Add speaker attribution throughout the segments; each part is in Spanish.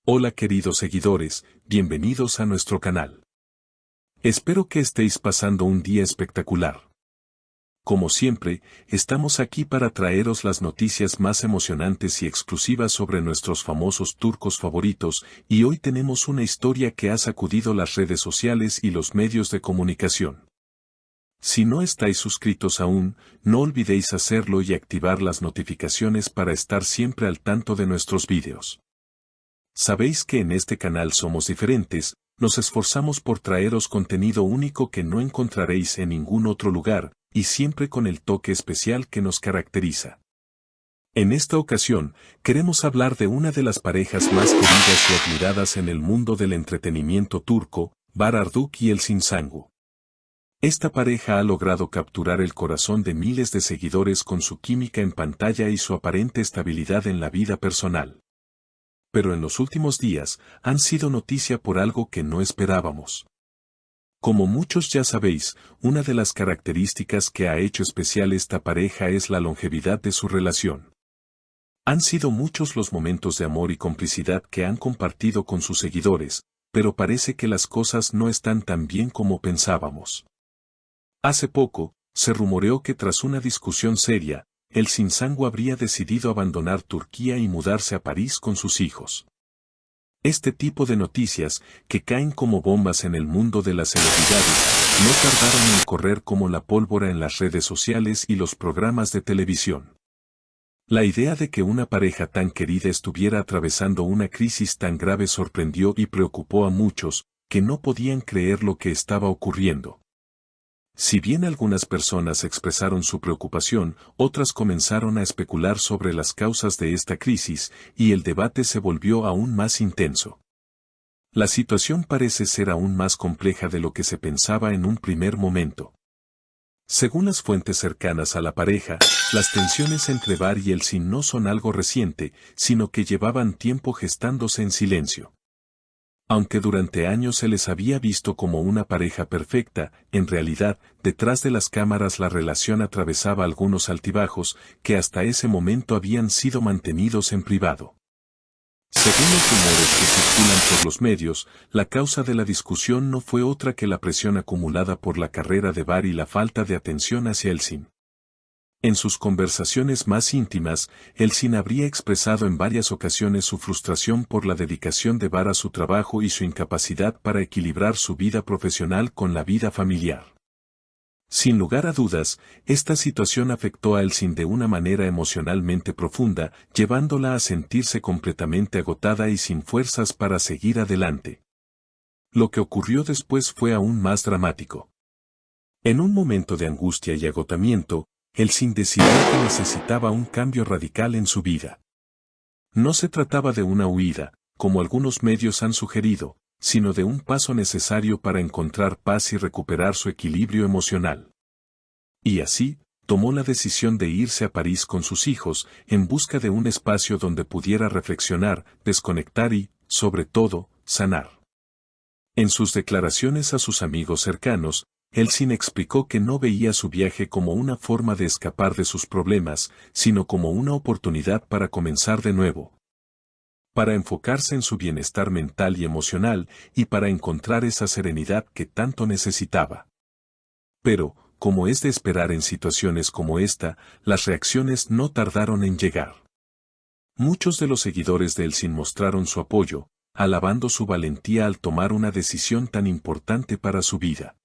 Speaker 1: Hola queridos seguidores, bienvenidos a nuestro canal. Espero que estéis pasando un día espectacular. Como siempre, estamos aquí para traeros las noticias más emocionantes y exclusivas sobre nuestros famosos turcos favoritos, y hoy tenemos una historia que ha sacudido las redes sociales y los medios de comunicación. Si no estáis suscritos aún, no olvidéis hacerlo y activar las notificaciones para estar siempre al tanto de nuestros vídeos. Sabéis que en este canal somos diferentes, nos esforzamos por traeros contenido único que no encontraréis en ningún otro lugar, y siempre con el toque especial que nos caracteriza. En esta ocasión, queremos hablar de una de las parejas más queridas y admiradas en el mundo del entretenimiento turco, Bahar Arduç y Elçin Sangu. Esta pareja ha logrado capturar el corazón de miles de seguidores con su química en pantalla y su aparente estabilidad en la vida personal. Pero en los últimos días, han sido noticia por algo que no esperábamos. Como muchos ya sabéis, una de las características que ha hecho especial esta pareja es la longevidad de su relación. Han sido muchos los momentos de amor y complicidad que han compartido con sus seguidores, pero parece que las cosas no están tan bien como pensábamos. Hace poco, se rumoreó que tras una discusión seria, Elçin Sangu habría decidido abandonar Turquía y mudarse a París con sus hijos. Este tipo de noticias, que caen como bombas en el mundo de las celebridades, no tardaron en correr como la pólvora en las redes sociales y los programas de televisión. La idea de que una pareja tan querida estuviera atravesando una crisis tan grave sorprendió y preocupó a muchos, que no podían creer lo que estaba ocurriendo. Si bien algunas personas expresaron su preocupación, otras comenzaron a especular sobre las causas de esta crisis, y el debate se volvió aún más intenso. La situación parece ser aún más compleja de lo que se pensaba en un primer momento. Según las fuentes cercanas a la pareja, las tensiones entre Bahar y Elçin no son algo reciente, sino que llevaban tiempo gestándose en silencio. Aunque durante años se les había visto como una pareja perfecta, en realidad, detrás de las cámaras la relación atravesaba algunos altibajos que hasta ese momento habían sido mantenidos en privado. Según los rumores que circulan por los medios, la causa de la discusión no fue otra que la presión acumulada por la carrera de Bahar y la falta de atención hacia Elçin. En sus conversaciones más íntimas, Elçin habría expresado en varias ocasiones su frustración por la dedicación de Bahar a su trabajo y su incapacidad para equilibrar su vida profesional con la vida familiar. Sin lugar a dudas, esta situación afectó a Elçin de una manera emocionalmente profunda, llevándola a sentirse completamente agotada y sin fuerzas para seguir adelante. Lo que ocurrió después fue aún más dramático. En un momento de angustia y agotamiento, Elçin decidió que necesitaba un cambio radical en su vida. No se trataba de una huida, como algunos medios han sugerido, sino de un paso necesario para encontrar paz y recuperar su equilibrio emocional. Y así, tomó la decisión de irse a París con sus hijos, en busca de un espacio donde pudiera reflexionar, desconectar y, sobre todo, sanar. En sus declaraciones a sus amigos cercanos, Elçin explicó que no veía su viaje como una forma de escapar de sus problemas, sino como una oportunidad para comenzar de nuevo. Para enfocarse en su bienestar mental y emocional, y para encontrar esa serenidad que tanto necesitaba. Pero, como es de esperar en situaciones como esta, las reacciones no tardaron en llegar. Muchos de los seguidores de Elçin mostraron su apoyo, alabando su valentía al tomar una decisión tan importante para su vida.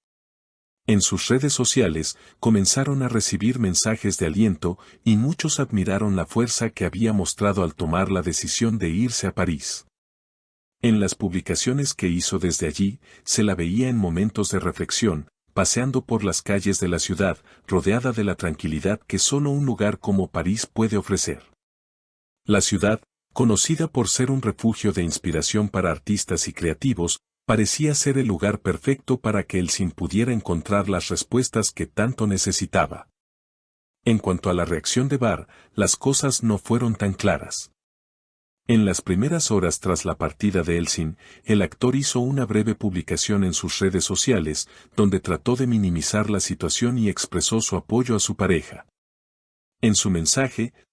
Speaker 1: En sus redes sociales, comenzaron a recibir mensajes de aliento, y muchos admiraron la fuerza que había mostrado al tomar la decisión de irse a París. En las publicaciones que hizo desde allí, se la veía en momentos de reflexión, paseando por las calles de la ciudad, rodeada de la tranquilidad que solo un lugar como París puede ofrecer. La ciudad, conocida por ser un refugio de inspiración para artistas y creativos, parecía ser el lugar perfecto para que Elçin pudiera encontrar las respuestas que tanto necesitaba. En cuanto a la reacción de Bahar, las cosas no fueron tan claras. En las primeras horas tras la partida de Elçin, el actor hizo una breve publicación en sus redes sociales, donde trató de minimizar la situación y expresó su apoyo a su pareja. En su mensaje,